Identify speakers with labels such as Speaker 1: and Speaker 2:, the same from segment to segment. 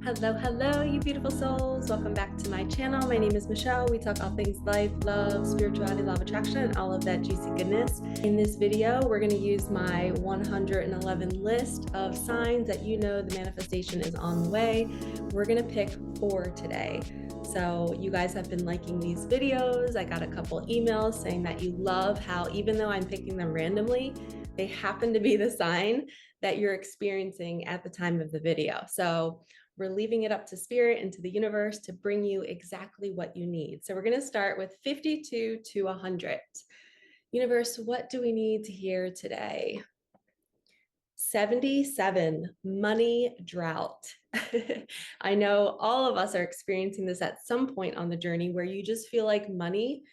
Speaker 1: Hello, you beautiful souls. Welcome back to my channel. My name is Michelle. We talk all things life, love, spirituality, law of attraction, and all of that juicy goodness. In this video, we're going to use my 111 list of signs that you know the manifestation is on the way. We're going to pick 4 today. So you guys have been liking these videos. I got a couple emails saying that you love how even though I'm picking them randomly, they happen to be the sign that you're experiencing at the time of the video. So we're leaving it up to spirit and to the universe to bring you exactly what you need. So we're going to start with 52 to 100. Universe, what do we need to hear today? 77, money drought. I know all of us are experiencing this at some point on the journey where you just feel like money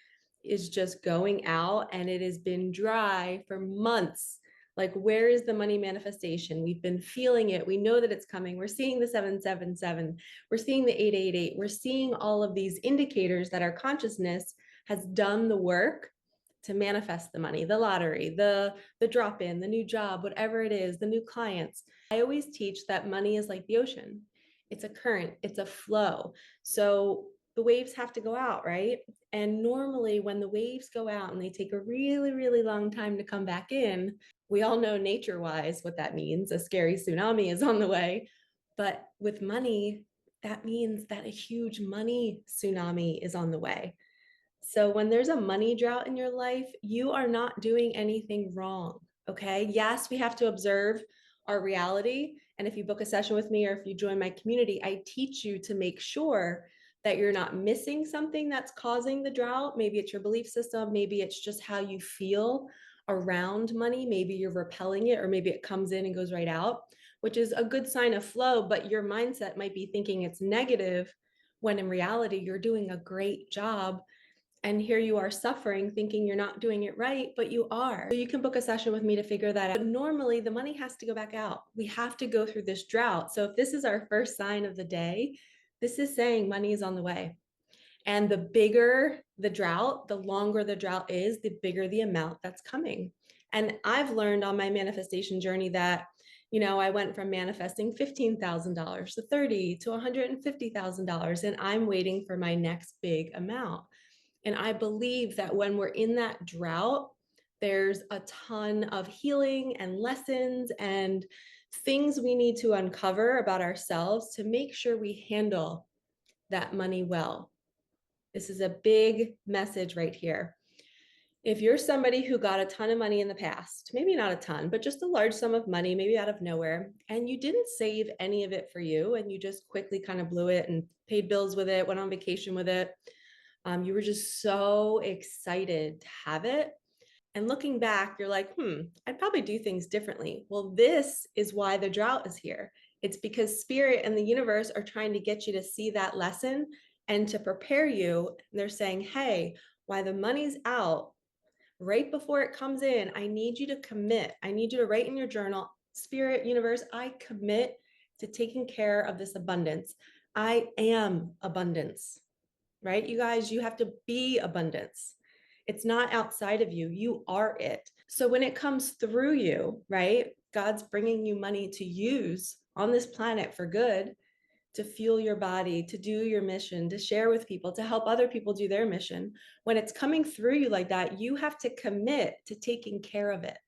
Speaker 1: is just going out and it has been dry for months. Like, where is the money manifestation? We've been feeling it. We know that it's coming. We're seeing the 777. We're seeing the 888. We're seeing all of these indicators that our consciousness has done the work to manifest the money, the lottery, the drop in, the new job, whatever it is, the new clients. I always teach that money is like the ocean. It's a current, it's a flow. So the waves have to go out, right? And normally when the waves go out and they take a really, really long time to come back in, we all know nature-wise what that means. A scary tsunami is on the way. But with money, that means that a huge money tsunami is on the way. So when there's a money drought in your life, you are not doing anything wrong. Okay. Yes, we have to observe our reality. And if you book a session with me or if you join my community, I teach you to make sure that you're not missing something that's causing the drought. Maybe it's your belief system. Maybe it's just how you feel around money. Maybe you're repelling it, or maybe it comes in and goes right out, which is a good sign of flow. But your mindset might be thinking it's negative when in reality, you're doing a great job. And here you are suffering, thinking you're not doing it right, but you are. So you can book a session with me to figure that out. But normally the money has to go back out. We have to go through this drought. So if this is our first sign of the day, this is saying money is on the way. And the bigger the drought, the longer the drought is, the bigger the amount that's coming. And I've learned on my manifestation journey that, I went from manifesting $15,000 to 30 to $150,000, and I'm waiting for my next big amount. And I believe that when we're in that drought, there's a ton of healing and lessons and things we need to uncover about ourselves to make sure we handle that money well. This is a big message right here. If you're somebody who got a ton of money in the past, maybe not a ton, but just a large sum of money, maybe out of nowhere, and you didn't save any of it for you, and you just quickly kind of blew it and paid bills with it, went on vacation with it, you were just so excited to have it. And looking back, you're like, I'd probably do things differently. Well, this is why the drought is here. It's because spirit and the universe are trying to get you to see that lesson and to prepare you. And they're saying, hey, while the money's out, right before it comes in, I need you to commit. I need you to write in your journal, spirit, universe, I commit to taking care of this abundance. I am abundance. Right? You guys, you have to be abundance. It's not outside of you. You are it. So when it comes through you, right? God's bringing you money to use on this planet for good, to fuel your body, to do your mission, to share with people, to help other people do their mission. When it's coming through you like that, you have to commit to taking care of it.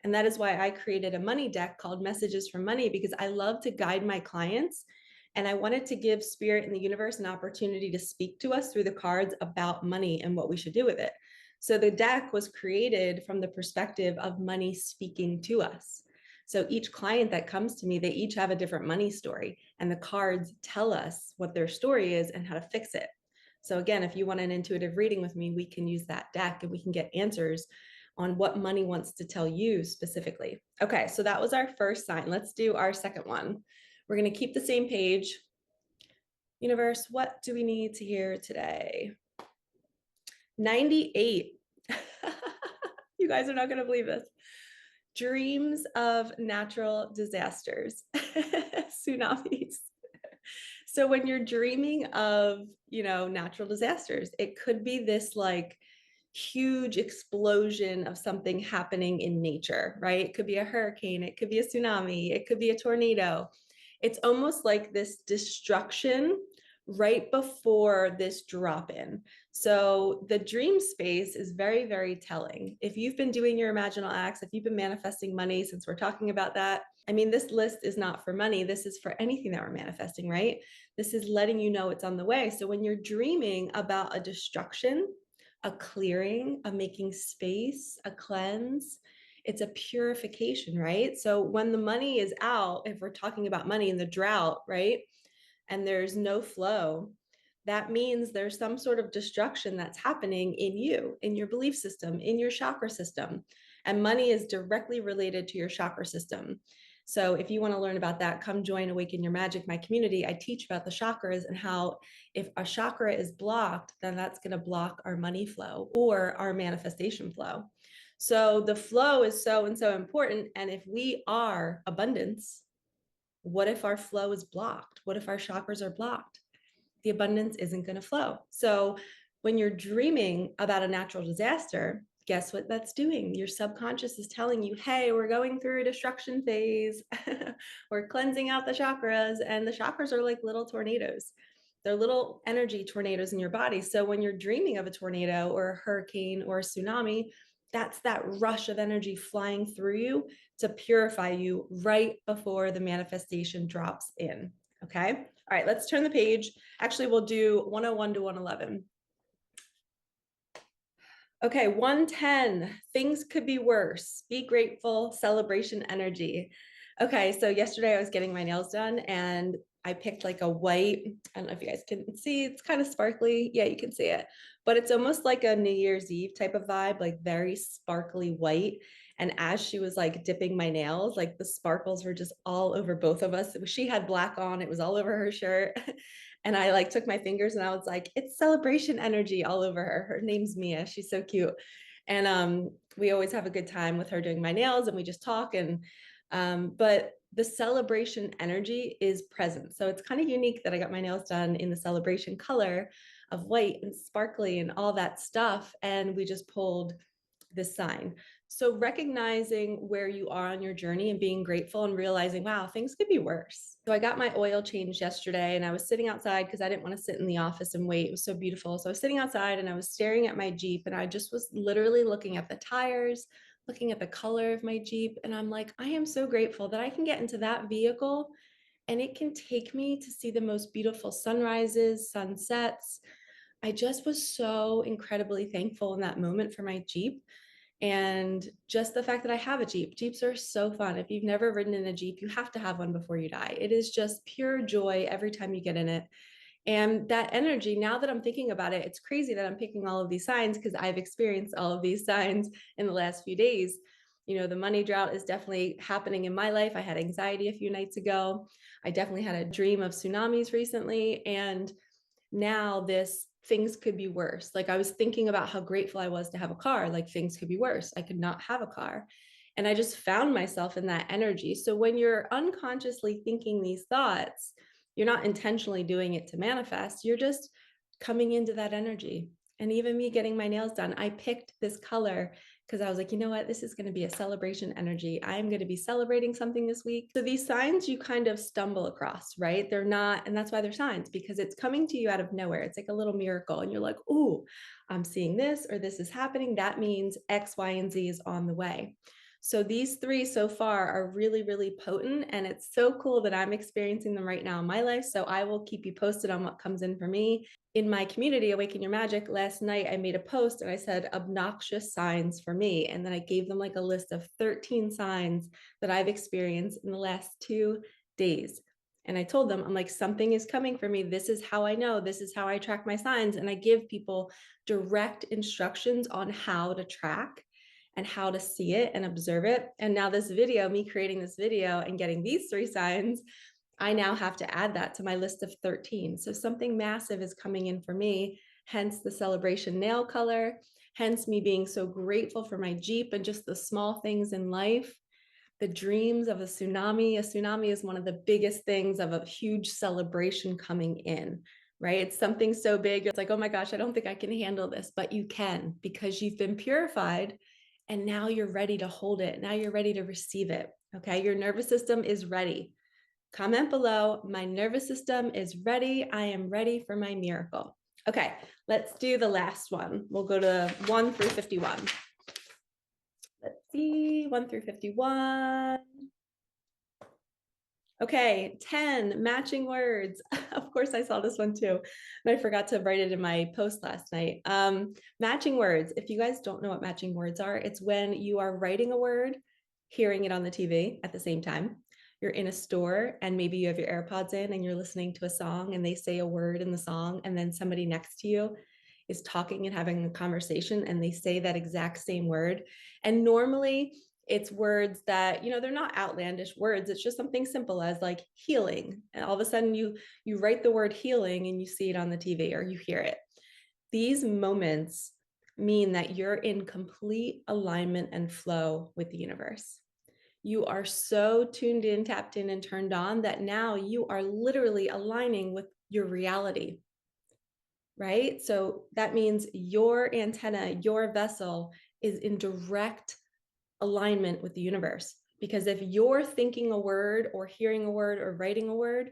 Speaker 1: And that is why I created a money deck called Messages for Money, because I love to guide my clients. And I wanted to give spirit and the universe an opportunity to speak to us through the cards about money and what we should do with it. So the deck was created from the perspective of money speaking to us. So each client that comes to me, they each have a different money story, and the cards tell us what their story is and how to fix it. So again, if you want an intuitive reading with me, we can use that deck and we can get answers on what money wants to tell you specifically. Okay, so that was our first sign. Let's do our second one. We're going to keep the same page. Universe, what do we need to hear today? 98. You guys are not going to believe this. Dreams of natural disasters, tsunamis. So when you're dreaming of, natural disasters, it could be this like huge explosion of something happening in nature, right? It could be a hurricane, it could be a tsunami, it could be a tornado. It's almost like this destruction right before this drop in. So the dream space is very, very telling. If you've been doing your imaginal acts, if you've been manifesting money, since we're talking about that, I mean, this list is not for money. This is for anything that we're manifesting, right? This is letting you know it's on the way. So when you're dreaming about a destruction, a clearing, a making space, a cleanse, it's a purification, right? So when the money is out, if we're talking about money in the drought, right? And there's no flow, that means there's some sort of destruction that's happening in you, in your belief system, in your chakra system. And money is directly related to your chakra system. So if you want to learn about that, come join Awaken Your Magic, my community. I teach about the chakras and how if a chakra is blocked, then that's going to block our money flow or our manifestation flow. So the flow is so and so important. And if we are abundance, what if our flow is blocked? What if our chakras are blocked? The abundance isn't going to flow. So when you're dreaming about a natural disaster, guess what that's doing? Your subconscious is telling you, hey, we're going through a destruction phase. We're cleansing out the chakras, and the chakras are like little tornadoes. They're little energy tornadoes in your body. So when you're dreaming of a tornado or a hurricane or a tsunami, that's that rush of energy flying through you to purify you right before the manifestation drops in. Okay. All right, let's turn the page. Actually, we'll do 101 to 111. Okay, 110, things could be worse. Be grateful, celebration energy. Okay, so yesterday I was getting my nails done and I picked like a white, I don't know if you guys can see, it's kind of sparkly. Yeah, you can see it, but it's almost like a New Year's Eve type of vibe, like very sparkly white. And as she was like dipping my nails, like the sparkles were just all over both of us. She had black on, it was all over her shirt. And I like took my fingers and I was like, it's celebration energy all over her. Her name's Mia. She's so cute. And we always have a good time with her doing my nails and we just talk. And but the celebration energy is present. So it's kind of unique that I got my nails done in the celebration color of white and sparkly and all that stuff. And we just pulled this sign. So recognizing where you are on your journey and being grateful and realizing, wow, things could be worse. So I got my oil changed yesterday and I was sitting outside because I didn't want to sit in the office and wait. It was so beautiful. So I was sitting outside and I was staring at my Jeep and I just was literally looking at the tires, looking at the color of my Jeep. And I'm like, I am so grateful that I can get into that vehicle and it can take me to see the most beautiful sunrises, sunsets. I just was so incredibly thankful in that moment for my Jeep. And just the fact that I have a Jeep. Jeeps are so fun. If you've never ridden in a Jeep, you have to have one before you die. It is just pure joy every time you get in it. And that energy, now that I'm thinking about it, it's crazy that I'm picking all of these signs because I've experienced all of these signs in the last few days. You know, the money drought is definitely happening in my life. I had anxiety a few nights ago. I definitely had a dream of tsunamis recently. And now this things could be worse. Like I was thinking about how grateful I was to have a car, like things could be worse. I could not have a car. And I just found myself in that energy. So when you're unconsciously thinking these thoughts, you're not intentionally doing it to manifest, you're just coming into that energy. And even me getting my nails done, I picked this color because I was like, you know what, this is going to be a celebration energy. I'm going to be celebrating something this week. So these signs you kind of stumble across, right? They're not, and that's why they're signs, because it's coming to you out of nowhere. It's like a little miracle. And you're like, oh, I'm seeing this, or this is happening. That means X, Y, and Z is on the way. So these three so far are really, really potent. And it's so cool that I'm experiencing them right now in my life. So I will keep you posted on what comes in for me. In my community, Awaken Your Magic, last night I made a post and I said obnoxious signs for me. And then I gave them like a list of 13 signs that I've experienced in the last 2 days. And I told them, I'm like, something is coming for me. This is how I know. This is how I track my signs. And I give people direct instructions on how to track and how to see it and observe it. And now this video, me creating this video and getting these 3 signs, I now have to add that to my list of 13. So something massive is coming in for me, hence the celebration nail color, hence me being so grateful for my Jeep and just the small things in life. The dreams of a tsunami. A tsunami is one of the biggest things of a huge celebration coming in, right? It's something so big. It's like, oh my gosh, I don't think I can handle this, but you can because you've been purified and now you're ready to hold it. Now you're ready to receive it. Okay. Your nervous system is ready. Comment below. My nervous system is ready. I am ready for my miracle. Okay, let's do the last one. We'll go to 1 through 51. Let's see, 1 through 51. Okay, 10 matching words. Of course, I saw this one too, and I forgot to write it in my post last night. Matching words. If you guys don't know what matching words are, it's when you are writing a word, hearing it on the TV at the same time. You're in a store and maybe you have your AirPods in and you're listening to a song and they say a word in the song, and then somebody next to you is talking and having a conversation and they say that exact same word. And normally, it's words that, they're not outlandish words. It's just something simple as like healing. And all of a sudden you write the word healing and you see it on the TV or you hear it. These moments mean that you're in complete alignment and flow with the universe. You are so tuned in, tapped in, and turned on that now you are literally aligning with your reality, right? So that means your antenna, your vessel is in direct alignment with the universe. Because if you're thinking a word or hearing a word or writing a word,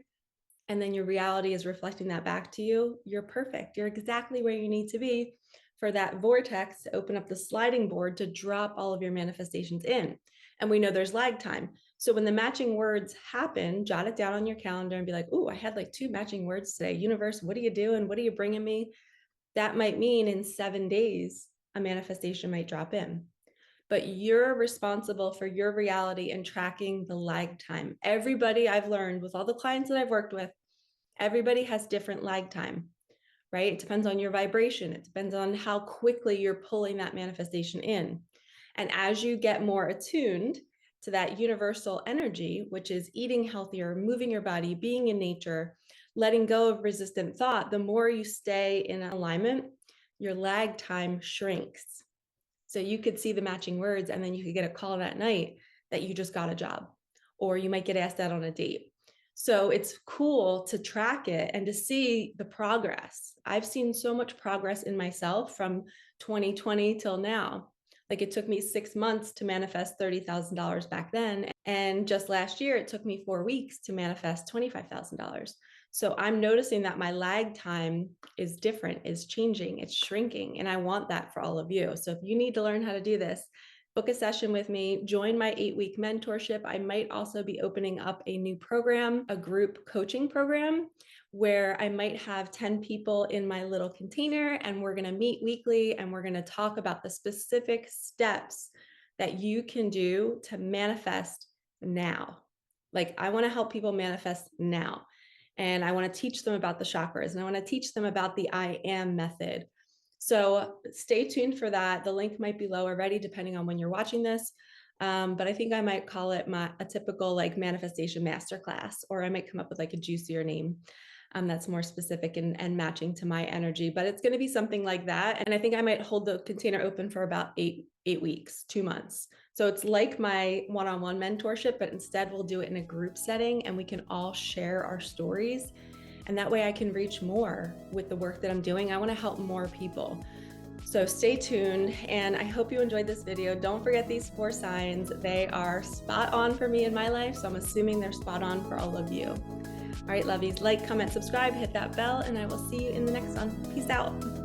Speaker 1: and then your reality is reflecting that back to you, you're perfect. You're exactly where you need to be for that vortex to open up the sliding board to drop all of your manifestations in. And we know there's lag time. So when the matching words happen, jot it down on your calendar and be like, "Ooh, I had like 2 matching words today. Universe, what are you doing? What are you bringing me?" That might mean in 7 days, a manifestation might drop in. But you're responsible for your reality and tracking the lag time. Everybody, I've learned with all the clients that I've worked with, everybody has different lag time, right? It depends on your vibration. It depends on how quickly you're pulling that manifestation in. And as you get more attuned to that universal energy, which is eating healthier, moving your body, being in nature, letting go of resistant thought, the more you stay in alignment, your lag time shrinks. So you could see the matching words and then you could get a call that night that you just got a job, or you might get asked out on a date. So it's cool to track it and to see the progress. I've seen so much progress in myself from 2020 till now. Like it took me 6 months to manifest $30,000 back then. And just last year, it took me 4 weeks to manifest $25,000. So I'm noticing that my lag time is different, is changing, it's shrinking, and I want that for all of you. So if you need to learn how to do this, book a session with me, join my 8-week mentorship. I might also be opening up a new program, a group coaching program, where I might have 10 people in my little container, and we're going to meet weekly and we're going to talk about the specific steps that you can do to manifest now. Like I want to help people manifest now. And I want to teach them about the chakras, and I want to teach them about the I am method. So stay tuned for that. The link might be low already, depending on when you're watching this. But I think I might call it a typical like manifestation masterclass, or I might come up with like a juicier name that's more specific and matching to my energy. But it's going to be something like that. And I think I might hold the container open for about eight weeks, 2 months. So it's like my one-on-one mentorship, but instead we'll do it in a group setting and we can all share our stories. And that way I can reach more with the work that I'm doing. I want to help more people. So stay tuned, and I hope you enjoyed this video. Don't forget these 4 signs. They are spot on for me in my life, so I'm assuming they're spot on for all of you. All right, lovies, like, comment, subscribe, hit that bell, and I will see you in the next one. Peace out.